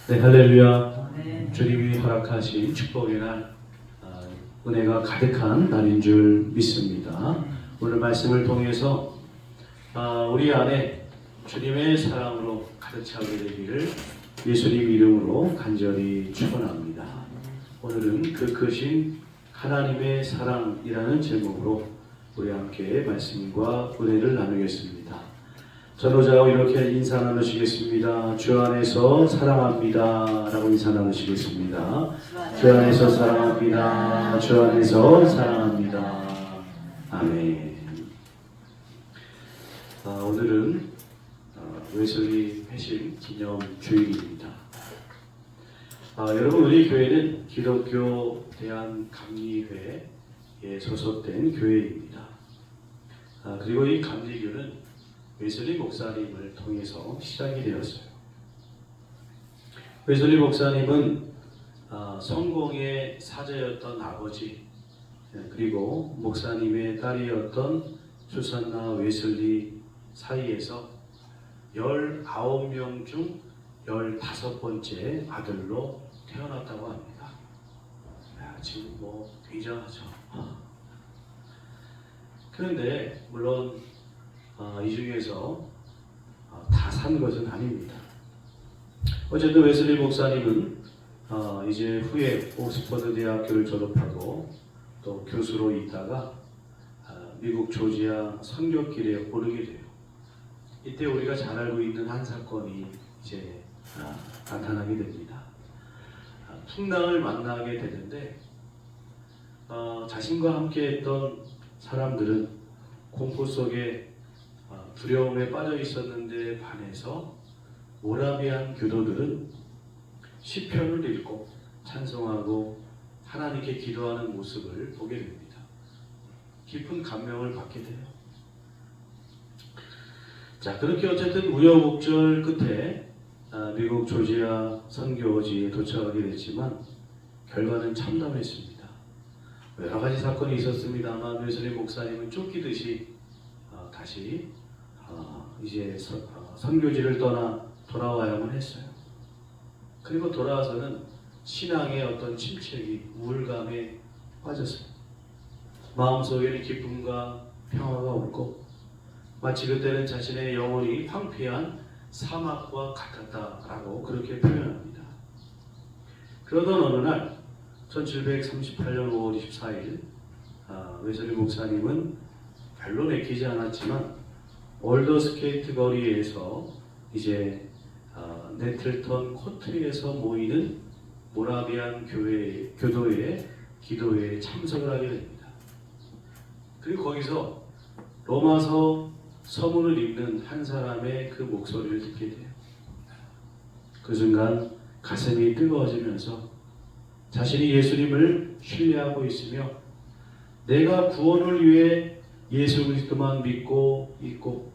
네, 할렐루야. 주님이 허락하신 축복의 날, 은혜가 가득한 날인 줄 믿습니다. 오늘 말씀을 통해서 우리 안에 주님의 사랑으로 가득 차게 되기를 예수님 이름으로 간절히 축원합니다. 오늘은 그 크신 하나님의 사랑이라는 제목으로 우리 함께 말씀과 은혜를 나누겠습니다. 전도자하고 이렇게 인사 나누시겠습니다. 주 안에서 사랑합니다 라고 인사 나누시겠습니다. 주 안에서 사랑합니다. 주 안에서 사랑합니다. 아멘. 오늘은 웨슬리 회심 기념 주일입니다. 여러분, 우리 교회는 기독교 대한감리회에 소속된 교회입니다. 그리고 이 감리교는 웨슬리 목사님을 통해서 시작이 되었어요. 웨슬리 목사님은 성공의 사제였던 아버지, 그리고 목사님의 딸이었던 수산나 웨슬리 사이에서 19명 중 15번째 아들로 태어났다고 합니다. 지금 굉장하죠. 그런데 물론 이 중에서 다 산 것은 아닙니다. 어쨌든 웨슬리 목사님은 이제 후에 옥스퍼드 대학교를 졸업하고 또 교수로 있다가 미국 조지아 선교길에 오르게 돼요. 이때 우리가 잘 알고 있는 한 사건이 이제 나타나게 됩니다. 풍랑을 만나게 되는데 자신과 함께 했던 사람들은 공포 속에 두려움에 빠져 있었는데 반해서 모라비안 교도들은 시편을 읽고 찬송하고 하나님께 기도하는 모습을 보게 됩니다. 깊은 감명을 받게 돼요. 자, 그렇게 어쨌든 우여곡절 끝에 미국 조지아 선교지에 도착하게 됐지만 결과는 참담했습니다. 여러 가지 사건이 있었습니다만 웨슬리 목사님은 쫓기듯이 다시 이제 선교지를 떠나 돌아와야만 했어요. 그리고 돌아와서는 신앙의 어떤 침체기, 우울감에 빠졌어요. 마음속에는 기쁨과 평화가 없고 마치 그때는 자신의 영혼이 황폐한 사막과 같았다라고 그렇게 표현합니다. 그러던 어느 날 1738년 5월 24일 웨슬리 목사님은 별로 내키지 않았지만 올더스케이트 거리에서 이제 네틀턴 코트리에서 모이는 모라비안 교도의 기도회에 참석을 하게 됩니다. 그리고 거기서 로마서 서문을 읽는 한 사람의 그 목소리를 듣게 돼요. 그 순간 가슴이 뜨거워지면서 자신이 예수님을 신뢰하고 있으며 내가 구원을 위해 예수 그리스도만 믿고 있고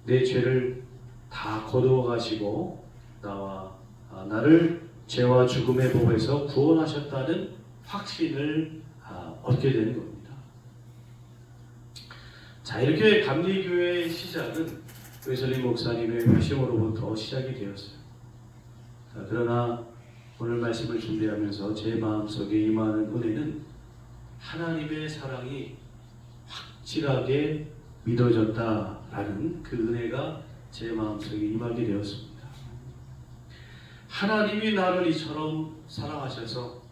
내 죄를 다 거두어 가시고 나를 죄와 죽음의 법에서 구원하셨다는 확신을 얻게 되는 겁니다. 자, 이렇게 감리교회의 시작은 웨슬리 목사님의 회심으로부터 시작이 되었어요. 그러나 오늘 말씀을 준비하면서 제 마음속에 임하는 은혜는 하나님의 사랑이 확실하게 믿어졌다라는 그 은혜가 제 마음속에 임하게 되었습니다. 하나님이 나를 이처럼 사랑하셔서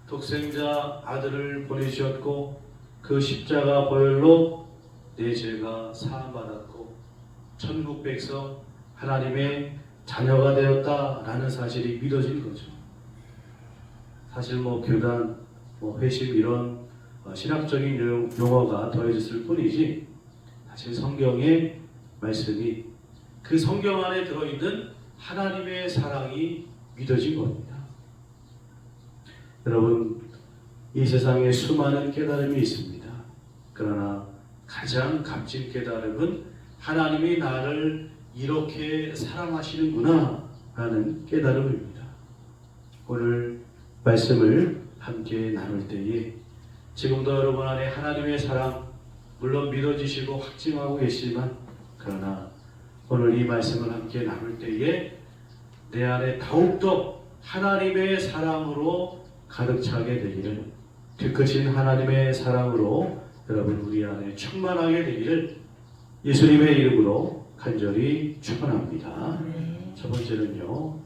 독생자 아들을 보내주셨고 그 십자가 보혈로 내 죄가 사함받았고 천국 백성 하나님의 자녀가 되었다라는 사실이 믿어진 거죠. 사실 교단, 회심 이런 신학적인 용어가 더해졌을 뿐이지 사실 성경의 말씀이 그 성경 안에 들어있는 하나님의 사랑이 믿어진 겁니다. 여러분, 이 세상에 수많은 깨달음이 있습니다. 그러나 가장 값진 깨달음은 하나님이 나를 이렇게 사랑하시는구나 라는 깨달음입니다. 오늘 말씀을 함께 나눌 때에 지금도 여러분 안에 하나님의 사랑 물론 믿어지시고 확증하고 계시지만 그러나 오늘 이 말씀을 함께 나눌 때에 내 안에 더욱더 하나님의 사랑으로 가득 차게 되기를, 그 크신 하나님의 사랑으로 여러분 우리 안에 충만하게 되기를 예수님의 이름으로 간절히 축원합니다. 첫 번째는요,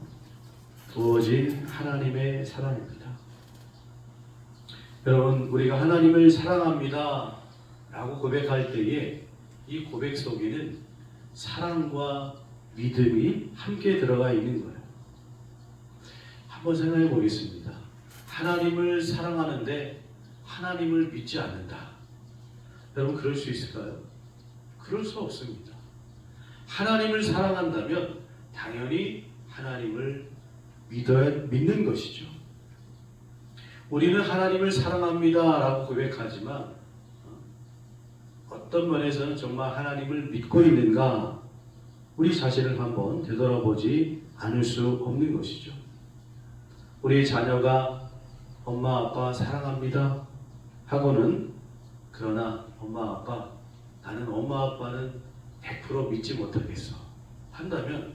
부어진 하나님의 사랑입니다. 여러분, 우리가 하나님을 사랑합니다 라고 고백할 때에 이 고백 속에는 사랑과 믿음이 함께 들어가 있는 거예요. 한번 생각해 보겠습니다. 하나님을 사랑하는데 하나님을 믿지 않는다. 여러분, 그럴 수 있을까요? 그럴 수 없습니다. 하나님을 사랑한다면 당연히 하나님을 믿는 것이죠. 우리는 하나님을 사랑합니다 라고 고백하지만 어떤 면에서는 정말 하나님을 믿고 있는가, 우리 자신을 한번 되돌아보지 않을 수 없는 것이죠. 우리 자녀가 엄마 아빠 사랑합니다 하고는, 그러나 엄마 아빠, 나는 엄마 아빠는 100% 믿지 못하겠어 한다면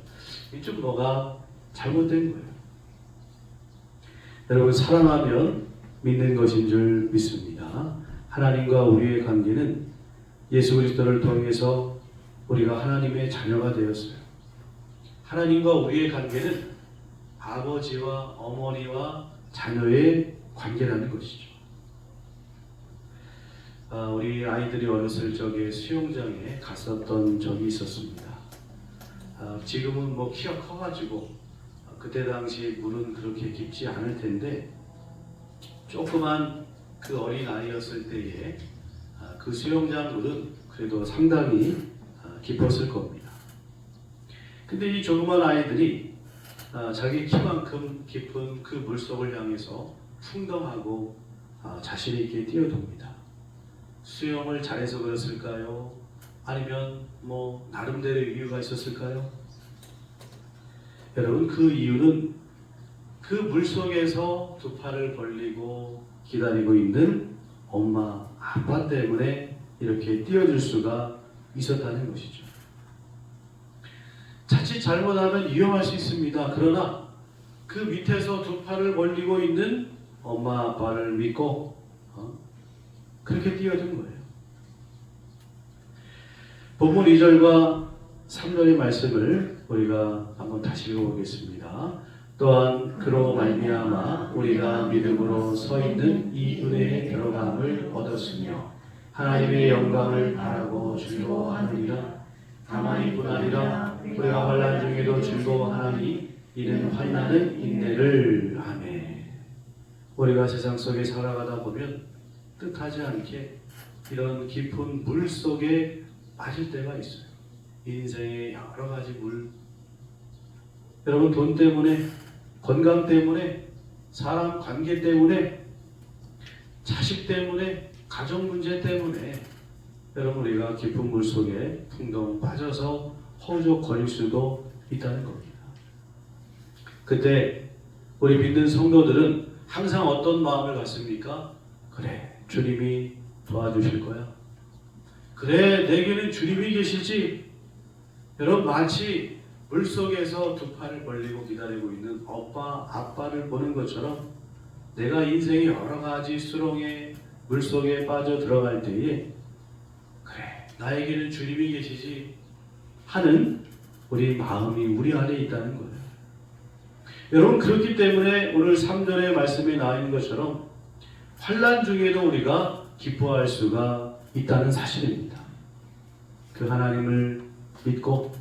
좀 뭐가 잘못된 거예요. 여러분, 사랑하면 믿는 것인 줄 믿습니다. 하나님과 우리의 관계는 예수 그리스도를 통해서 우리가 하나님의 자녀가 되었어요. 하나님과 우리의 관계는 아버지와 어머니와 자녀의 관계라는 것이죠. 우리 아이들이 어렸을 적에 수영장에 갔었던 적이 있었습니다. 지금은 뭐 키가 커가지고 그때 당시 물은 그렇게 깊지 않을 텐데, 조그만 그 어린 아이였을 때에 그 수영장 물은 그래도 상당히 깊었을 겁니다. 근데 이 조그만 아이들이 자기 키만큼 깊은 그 물속을 향해서 풍덩하고 자신 있게 뛰어듭니다. 수영을 잘해서 그랬을까요? 아니면 뭐 나름대로의 이유가 있었을까요? 여러분, 그 이유는 그 물속에서 두 팔을 벌리고 기다리고 있는 엄마, 아빠 때문에 이렇게 뛰어들 수가 있었다는 것이죠. 자칫 잘못하면 위험할 수 있습니다. 그러나 그 밑에서 두 팔을 벌리고 있는 엄마, 아빠를 믿고 그렇게 뛰어든 거예요. 본문 2절과 3절의 말씀을 우리가 한번 다시 읽어보겠습니다. 또한 그로 말미암아 우리가 믿음으로 서 있는 이 은혜의 들어감을 얻었으며 하나님의 영광을 바라고 즐거워하느니라. 다만 이뿐 아니라 우리가 환난 중에도 즐거워하나니 이는 환난은 인내를 하매. 우리가 세상 속에 살아가다 보면 뜻하지 않게 이런 깊은 물 속에 빠질 때가 있어요. 인생의 여러 가지 물. 여러분, 돈 때문에, 건강 때문에, 사람 관계 때문에, 자식 때문에, 가정 문제 때문에 여러분, 우리가 깊은 물 속에 풍덩 빠져서 허우적거릴 수도 있다는 겁니다. 그때 우리 믿는 성도들은 항상 어떤 마음을 갖습니까? 그래, 주님이 도와주실 거야. 그래, 내게는 주님이 계시지. 여러분, 마치 물속에서 두 팔을 벌리고 기다리고 있는 오빠, 아빠를 보는 것처럼 내가 인생의 여러 가지 수렁에 물속에 빠져 들어갈 때에 그래, 나에게는 주님이 계시지 하는 우리 마음이 우리 안에 있다는 거예요. 여러분, 그렇기 때문에 오늘 3절의 말씀에 나와 있는 것처럼 환난 중에도 우리가 기뻐할 수가 있다는 사실입니다. 그 하나님을 믿고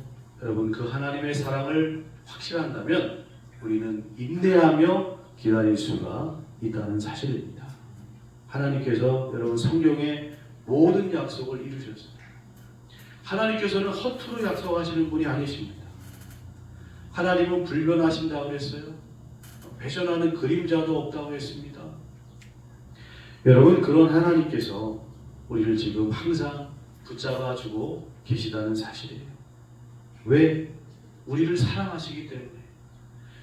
여러분, 그 하나님의 사랑을 확신한다면 우리는 인내하며 기다릴 수가 있다는 사실입니다. 하나님께서 여러분 성경의 모든 약속을 이루셨습니다. 하나님께서는 허투루 약속하시는 분이 아니십니다. 하나님은 불변하신다고 그랬어요. 배전하는 그림자도 없다고 했습니다. 여러분, 그런 하나님께서 우리를 지금 항상 붙잡아주고 계시다는 사실이에요. 왜? 우리를 사랑하시기 때문에.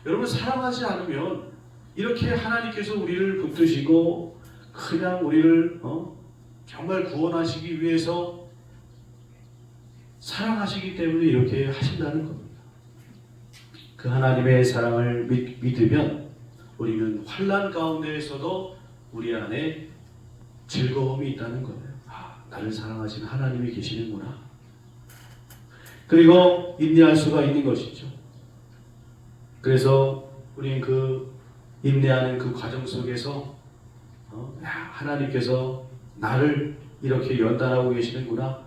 여러분, 사랑하지 않으면 이렇게 하나님께서 우리를 붙드시고 그냥 우리를 정말 구원하시기 위해서 사랑하시기 때문에 이렇게 하신다는 겁니다. 그 하나님의 사랑을 믿으면 우리는 환난 가운데에서도 우리 안에 즐거움이 있다는 거예요. 아, 나를 사랑하시는 하나님이 계시는구나. 그리고 인내할 수가 있는 것이죠. 그래서 우리는 그 인내하는 그 과정 속에서 하나님께서 나를 이렇게 연단하고 계시는구나.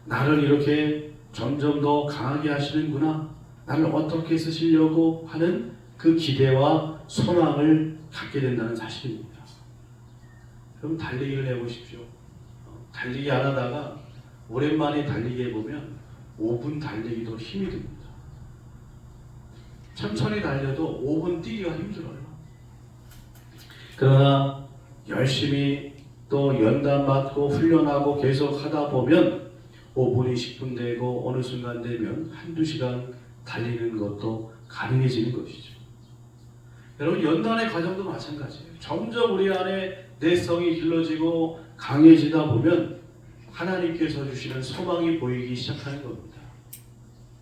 나를 이렇게 점점 더 강하게 하시는구나. 나를 어떻게 쓰시려고 하는 그 기대와 소망을 갖게 된다는 사실입니다. 그럼 달리기를 해보십시오. 달리기 안 하다가 오랜만에 달리기 해보면 5분 달리기도 힘이 듭니다. 천천히 달려도 5분 뛰기가 힘들어요. 그러나 열심히 또 연단 맞고 훈련하고 계속 하다 보면 5분이 10분 되고 어느 순간 되면 한두 시간 달리는 것도 가능해지는 것이죠. 여러분, 연단의 과정도 마찬가지예요. 점점 우리 안에 내성이 길러지고 강해지다 보면 하나님께서 주시는 소망이 보이기 시작하는 겁니다.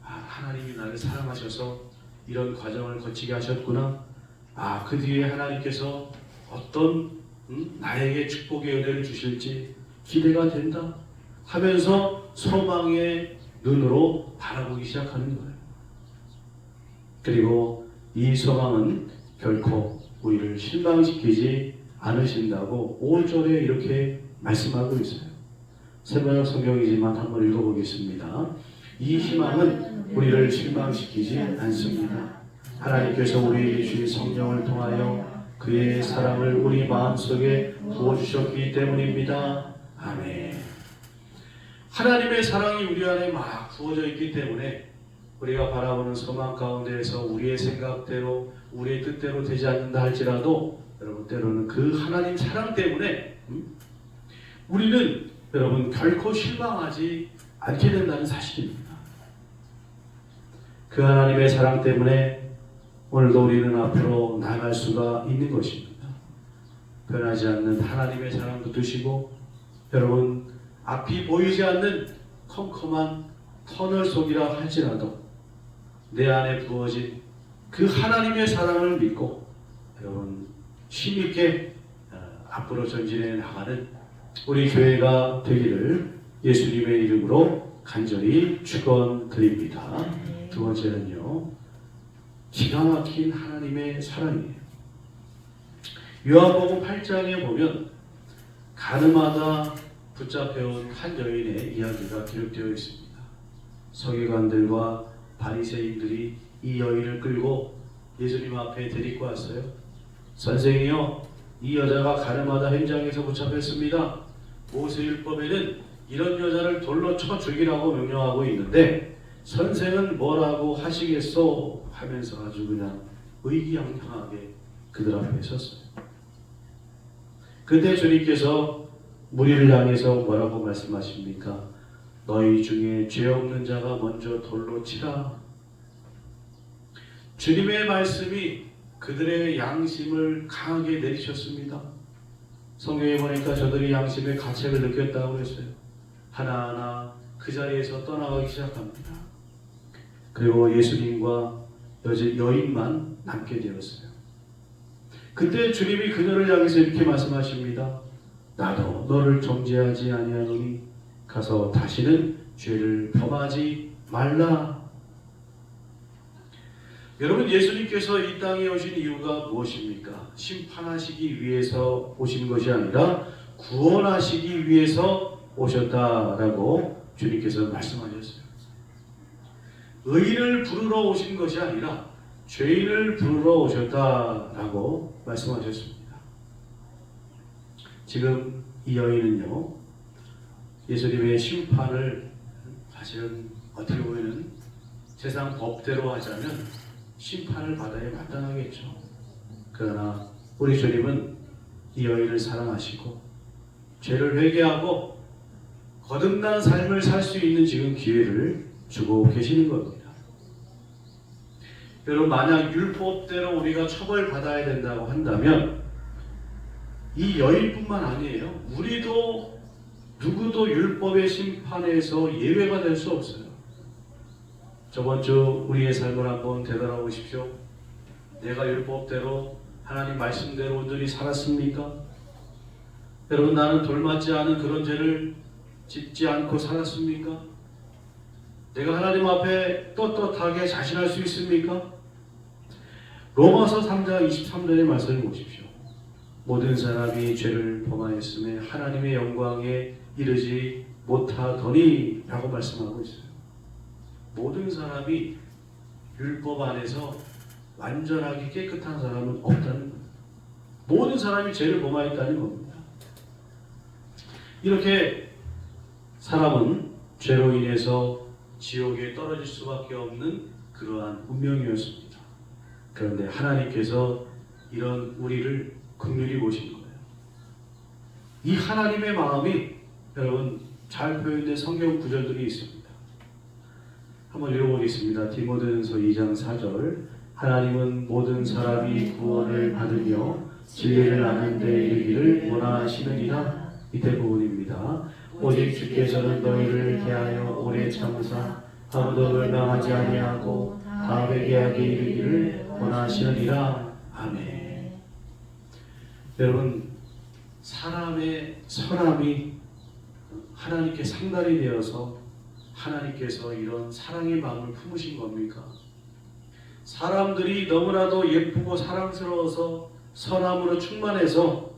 아, 하나님이 나를 사랑하셔서 이런 과정을 거치게 하셨구나. 아, 그 뒤에 하나님께서 어떤 나에게 축복의 은혜를 주실지 기대가 된다 하면서 소망의 눈으로 바라보기 시작하는 거예요. 그리고 이 소망은 결코 우리를 실망시키지 않으신다고 5절에 이렇게 말씀하고 있어요. 세번역 성경이지만 한번 읽어보겠습니다. 이 희망은 우리를 실망시키지 않습니다. 하나님께서 우리에게 주신 성령을 통하여 그의 사랑을 우리 마음속에 부어주셨기 때문입니다. 아멘. 하나님의 사랑이 우리 안에 막 부어져 있기 때문에 우리가 바라보는 소망 가운데에서 우리의 생각대로 우리의 뜻대로 되지 않는다 할지라도 여러분, 때로는 그 하나님 사랑 때문에 우리는 여러분 결코 실망하지 않게 된다는 사실입니다. 그 하나님의 사랑 때문에 오늘도 우리는 앞으로 나아갈 수가 있는 것입니다. 변하지 않는 하나님의 사랑 붙드시고 여러분, 앞이 보이지 않는 컴컴한 터널 속이라 할지라도 내 안에 부어진 그 하나님의 사랑을 믿고 여러분 힘있게 앞으로 전진해 나가는 우리 교회가 되기를 예수님의 이름으로 간절히 축원드립니다. 두 번째는요, 기가 막힌 하나님의 사랑이에요. 요한복음 8장에 보면 가늠하다 붙잡혀온 한 여인의 이야기가 기록되어 있습니다. 서기관들과 바리새인들이 이 여인을 끌고 예수님 앞에 데리고 왔어요. 선생이요, 이 여자가 가늠하다 현장에서 붙잡혔습니다. 모세율법에는 이런 여자를 돌로 쳐 죽이라고 명령하고 있는데 선생은 뭐라고 하시겠소? 하면서 아주 그냥 의기양양하게 그들 앞에 섰어요. 그때 주님께서 무리를 향해서 뭐라고 말씀하십니까? 너희 중에 죄 없는 자가 먼저 돌로 치라. 주님의 말씀이 그들의 양심을 강하게 내리셨습니다. 성경에 보니까 저들이 양심의 가책을 느꼈다고 했어요. 하나하나 그 자리에서 떠나가기 시작합니다. 그리고 예수님과 여인만 남게 되었어요. 그때 주님이 그들을 향해서 이렇게 말씀하십니다. 나도 너를 정죄하지 아니하노니 가서 다시는 죄를 범하지 말라. 여러분, 예수님께서 이 땅에 오신 이유가 무엇입니까? 심판하시기 위해서 오신 것이 아니라 구원하시기 위해서 오셨다라고 주님께서 말씀하셨어요. 의인을 부르러 오신 것이 아니라 죄인을 부르러 오셨다라고 말씀하셨습니다. 지금 이 여인은요, 예수님의 심판을 사실은 어떻게 보면 세상 법대로 하자면 심판을 받아야 마땅하겠죠. 그러나 우리 주님은 이 여인을 사랑하시고 죄를 회개하고 거듭난 삶을 살 수 있는 지금 기회를 주고 계시는 겁니다. 여러분, 만약 율법대로 우리가 처벌받아야 된다고 한다면 이 여인뿐만 아니에요. 우리도 누구도 율법의 심판에서 예외가 될 수 없어요. 저번 주 우리의 삶을 한번 되돌아보십시오. 내가 율법대로 하나님 말씀대로 온전히 살았습니까? 여러분, 나는 돌맞지 않은 그런 죄를 짓지 않고 살았습니까? 내가 하나님 앞에 떳떳하게 자신할 수 있습니까? 로마서 3장 23절의 말씀을 보십시오. 모든 사람이 죄를 범하였음에 하나님의 영광에 이르지 못하더니 라고 말씀하고 있어요. 모든 사람이 율법 안에서 완전하게 깨끗한 사람은 없다는 거예요. 모든 사람이 죄를 범하였다는 겁니다. 이렇게 사람은 죄로 인해서 지옥에 떨어질 수밖에 없는 그러한 운명이었습니다. 그런데 하나님께서 이런 우리를 긍휼히 보신 거예요. 이 하나님의 마음이 여러분 잘 표현된 성경 구절들이 있습니다. 한번 읽어보겠습니다. 디모데전서 2장 4절. 하나님은 모든 사람이 구원을 받으며 진리를 아는 데 이르기를 원하시느니라. 밑에 부분입니다. 오직 주께서는 너희를 대하여 오래 참으사 아무도 멸망하지 아니하고 다 회개하게 이르기를 원하시느니라. 아멘. 여러분, 사람의 선함이 하나님께 상달이 되어서 하나님께서 이런 사랑의 마음을 품으신 겁니까? 사람들이 너무나도 예쁘고 사랑스러워서 선함으로 충만해서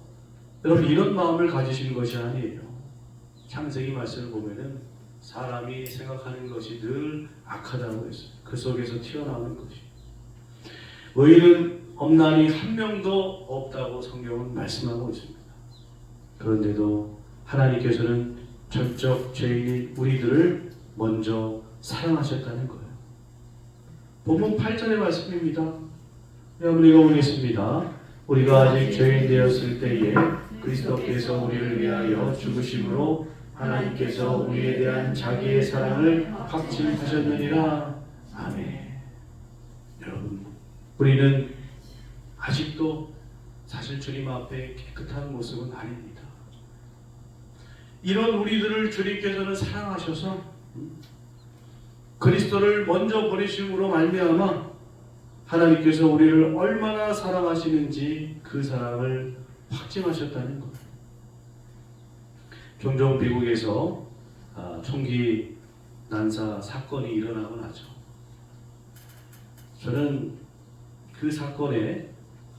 여러분 이런 마음을 가지신 것이 아니에요. 창세기 말씀을 보면은 사람이 생각하는 것이 늘 악하다고 했어요. 그 속에서 튀어나오는 것이. 의인은 없나니 한 명도 없다고 성경은 말씀하고 있습니다. 그런데도 하나님께서는 전적 죄인인 우리들을 먼저 사랑하셨다는 거예요. 본문 8절의 말씀입니다. 한번 읽어보겠습니다. 우리가 아직 죄인 되었을 때에 그리스도께서 우리를 위하여 죽으심으로 하나님께서 우리에 대한 자기의 사랑을 확증하셨느니라. 아멘. 여러분, 우리는 아직도 사실 주님 앞에 깨끗한 모습은 아닙니다. 이런 우리들을 주님께서는 사랑하셔서 그리스도를 먼저 버리심으로 말미암아 하나님께서 우리를 얼마나 사랑하시는지 그 사랑을 확증하셨다는 것. 종종 미국에서 총기 난사 사건이 일어나고 나죠. 저는 그 사건의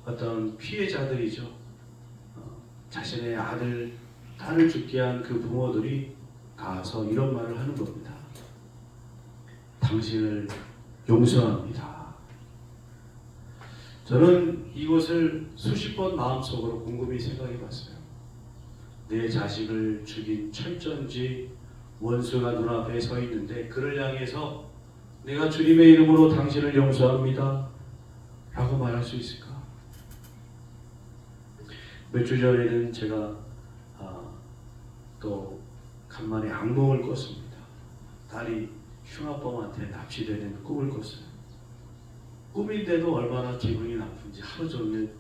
어떤 피해자들이죠. 자신의 아들, 딸을 죽게 한 그 부모들이 가서 이런 말을 하는 겁니다. 당신을 용서합니다. 저는 이것을 수십 번 마음속으로 곰곰이 생각해 봤어요. 내 자식을 죽인 철전지 원수가 눈앞에 서 있는데 그를 향해서 내가 주님의 이름으로 당신을 용서합니다 라고 말할 수 있을까? 몇 주 전에는 제가 또 간만에 악몽을 꿨습니다. 딸이 흉악범한테 납치되는 꿈을 꿨어요. 꿈인데도 얼마나 기분이 나쁜지 하루 종일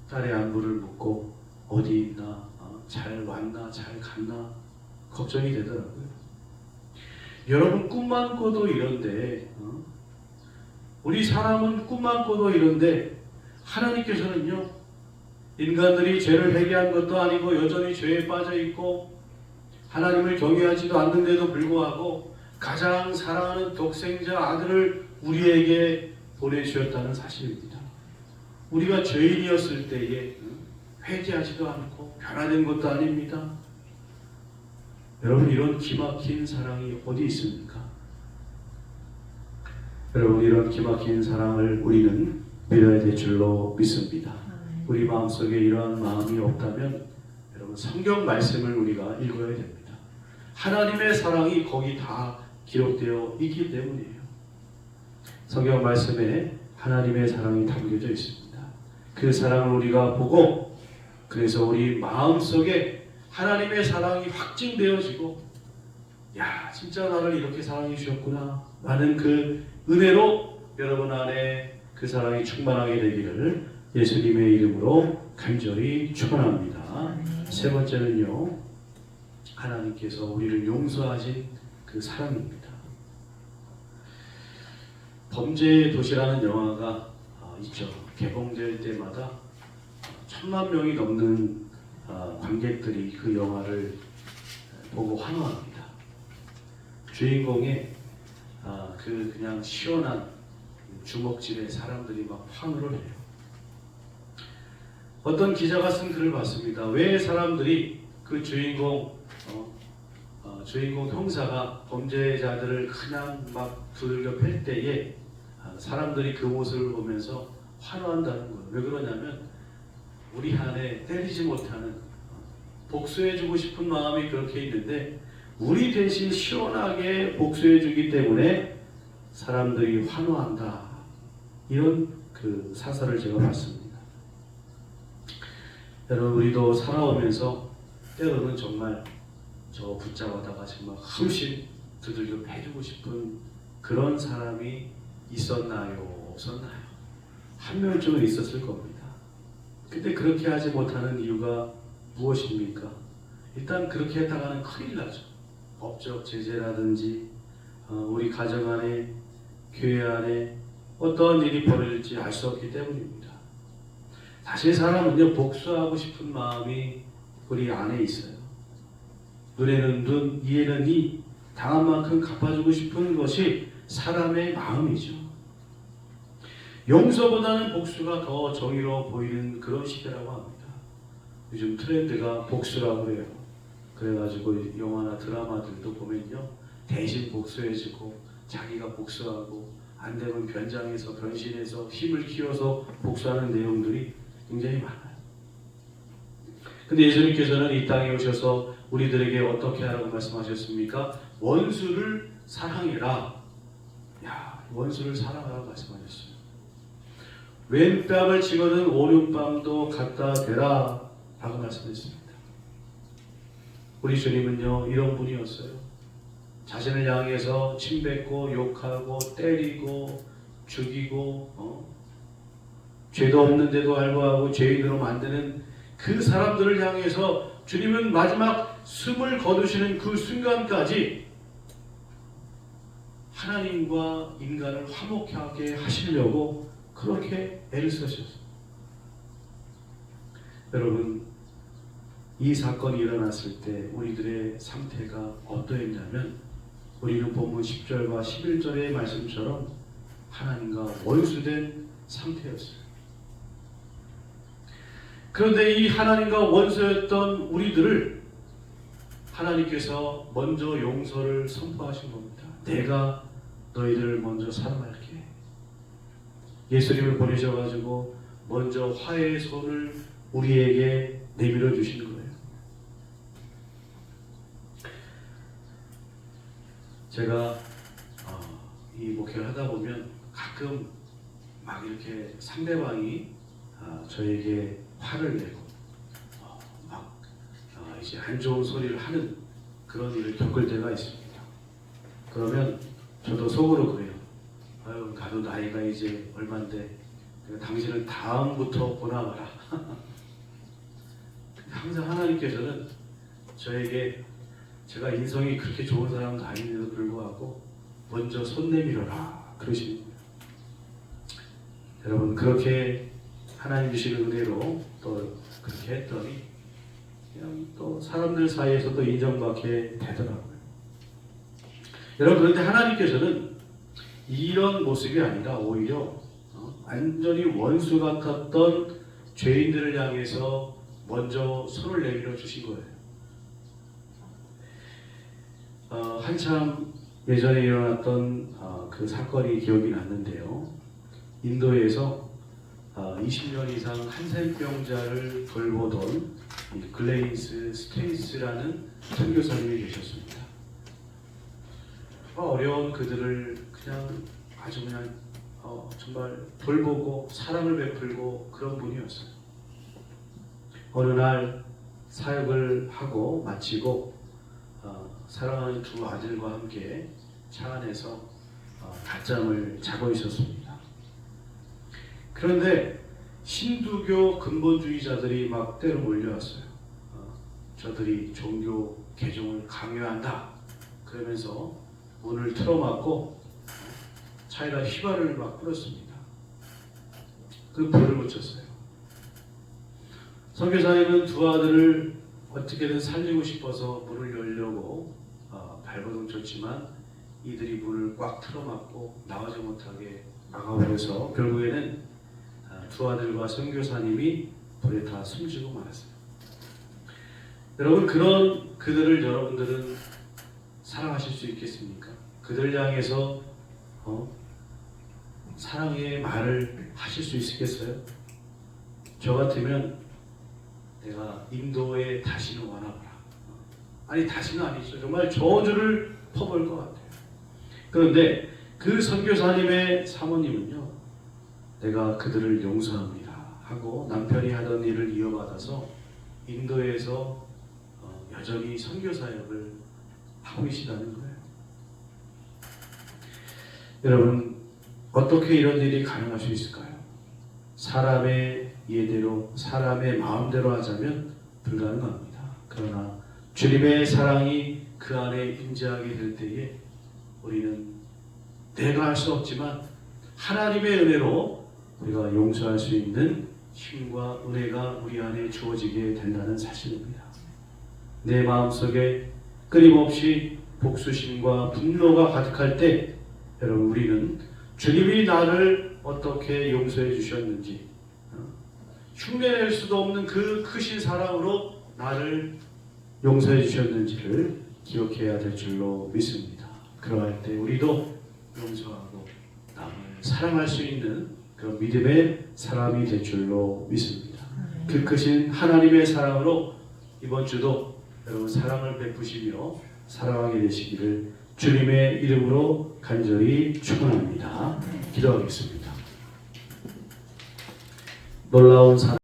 딸의 안부를 묻고 어디 있나, 잘 왔나, 잘 갔나 걱정이 되더라고요. 여러분, 꿈만 꿔도 이런데 우리 사람은 꿈만 꿔도 이런데 하나님께서는요, 인간들이 죄를 회개한 것도 아니고 여전히 죄에 빠져 있고 하나님을 경외하지도 않는데도 불구하고 가장 사랑하는 독생자 아들을 우리에게 보내주셨다는 사실입니다. 우리가 죄인이었을 때에 회개하지도 않고 변화된 것도 아닙니다. 여러분, 이런 기막힌 사랑이 어디 있습니까? 여러분, 이런 기막힌 사랑을 우리는 믿어야 될 줄로 믿습니다. 우리 마음속에 이러한 마음이 없다면 여러분, 성경 말씀을 우리가 읽어야 됩니다. 하나님의 사랑이 거기 다 기록되어 있기 때문이에요. 성경 말씀에 하나님의 사랑이 담겨져 있습니다. 그 사랑을 우리가 보고 그래서 우리 마음속에 하나님의 사랑이 확증되어지고 야, 진짜 나를 이렇게 사랑해 주셨구나 라는 그 은혜로 여러분 안에 그 사랑이 충만하게 되기를 예수님의 이름으로 간절히 축원합니다. 세 번째는요, 하나님께서 우리를 용서하신 그 사랑입니다. 범죄의 도시라는 영화가 있죠. 개봉될 때마다 3만 명이 넘는 관객들이 그 영화를 보고 환호합니다. 주인공의 그냥 시원한 주먹질에 사람들이 막 환호를 해요. 어떤 기자가 쓴 글을 봤습니다. 왜 사람들이 그 주인공 형사가 범죄자들을 그냥 막 두들겨 팰 때에 사람들이 그 모습을 보면서 환호한다는 거예요. 왜 그러냐면 우리 안에 때리지 못하는 복수해주고 싶은 마음이 그렇게 있는데 우리 대신 시원하게 복수해주기 때문에 사람들이 환호한다. 이런 그 사설을 제가 봤습니다. 여러분, 우리도 살아오면서 때로는 정말 저 붙잡아다가 정말 흠씬 두들겨 패주고 싶은 그런 사람이 있었나요? 없었나요? 한 명쯤은 있었을 겁니다. 근데 그렇게 하지 못하는 이유가 무엇입니까? 일단 그렇게 했다가는 큰일 나죠. 법적 제재라든지 우리 가정 안에, 교회 안에 어떤 일이 벌어질지 알 수 없기 때문입니다. 사실 사람은요, 복수하고 싶은 마음이 우리 안에 있어요. 눈에는 눈, 이에는 이, 당한 만큼 갚아주고 싶은 것이 사람의 마음이죠. 용서보다는 복수가 더 정의로워 보이는 그런 시대라고 합니다. 요즘 트렌드가 복수라고 해요. 그래가지고 영화나 드라마들도 보면요, 대신 복수해주고 자기가 복수하고 안 되면 변장해서 변신해서 힘을 키워서 복수하는 내용들이 굉장히 많아요. 근데 예수님께서는 이 땅에 오셔서 우리들에게 어떻게 하라고 말씀하셨습니까? 원수를 사랑해라. 원수를 사랑하라고 말씀하셨어요. 왼뺨을 치고는 오른뺨도 갖다 대라 라고 말씀했습니다. 우리 주님은요, 이런 분이었어요. 자신을 향해서 침뱉고 욕하고 때리고 죽이고 죄도 없는데도 알바하고 죄인으로 만드는 그 사람들을 향해서 주님은 마지막 숨을 거두시는 그 순간까지 하나님과 인간을 화목하게 하시려고 그렇게 애를 쓰셨어요. 여러분, 이 사건이 일어났을 때 우리들의 상태가 어떠했냐면 우리는 본문 10절과 11절의 말씀처럼 하나님과 원수된 상태였어요. 그런데 이 하나님과 원수였던 우리들을 하나님께서 먼저 용서를 선포하신 겁니다. 내가 너희들을 먼저 사랑할게. 예수님을 보내셔가지고 먼저 화해의 손을 우리에게 내밀어 주신 거예요. 제가 이 목회를 하다 보면 가끔 막 이렇게 상대방이 저에게 화를 내고 이제 안 좋은 소리를 하는 그런 일을 겪을 때가 있습니다. 그러면 저도 속으로 그래요. 가도 나이가 이제 얼만데 당신을 다음부터 보나마라. 항상 하나님께서는 저에게 제가 인성이 그렇게 좋은 사람도 아닌데도 불구하고 먼저 손 내밀어라 그러십니다. 여러분, 그렇게 하나님 주시는 은혜로 또 그렇게 했더니 그냥 또 사람들 사이에서도 인정받게 되더라고요. 여러분, 그런데 하나님께서는 이런 모습이 아니라 오히려 완전히 원수 같았던 죄인들을 향해서 먼저 손을 내밀어 주신 거예요. 한참 예전에 일어났던 그 사건이 기억이 났는데요. 인도에서 20년 이상 한센병자를 돌보던 글레이스 스테이스라는 선교사님이 계셨습니다. 어려운 그들을 아주 정말 돌보고 사랑을 베풀고 그런 분이었어요. 어느 날 사역을 하고 마치고 사랑하는 두 아들과 함께 차 안에서 낮잠을 자고 있었습니다. 그런데 힌두교 근본주의자들이 막 때로 몰려왔어요. 저들이 종교 개종을 강요한다 그러면서 문을 틀어막고 차에다 휘발을 막 뿌렸습니다. 그 불을 붙였어요. 선교사님은 두 아들을 어떻게든 살리고 싶어서 문을 열려고 발버둥 쳤지만 이들이 문을 꽉 틀어막고 나오지 못하게 막아버려서 결국에는 두 아들과 선교사님이 불에 다 숨지고 말았습니다. 여러분, 그런 그들을 여러분들은 사랑하실 수 있겠습니까? 그들 향해서 사랑의 말을 하실 수 있겠어요? 저 같으면 내가 인도에 다시는 와나봐라. 아니, 다시는 아니죠. 정말 저주를 퍼볼 것 같아요. 그런데 그 선교사님의 사모님은요, 내가 그들을 용서합니다 하고 남편이 하던 일을 이어받아서 인도에서 여전히 선교사역을 하고 계시다는 거예요. 여러분, 어떻게 이런 일이 가능할 수 있을까요? 사람의 예대로, 사람의 마음대로 하자면 불가능합니다. 그러나 주님의 사랑이 그 안에 임재하게 될 때에 우리는 내가 할 수 없지만 하나님의 은혜로 우리가 용서할 수 있는 힘과 은혜가 우리 안에 주어지게 된다는 사실입니다. 내 마음속에 끊임없이 복수심과 분노가 가득할 때 여러분, 우리는 주님이 나를 어떻게 용서해 주셨는지, 흉내낼 수도 없는 그 크신 사랑으로 나를 용서해 주셨는지를 기억해야 될 줄로 믿습니다. 그러할 때 우리도 용서하고 남을 사랑할 수 있는 그런 믿음의 사람이 될 줄로 믿습니다. 그 크신 하나님의 사랑으로 이번 주도 여러분 사랑을 베푸시며 사랑하게 되시기를 주님의 이름으로 간절히 축원합니다. 기도하겠습니다. 놀라운 사랑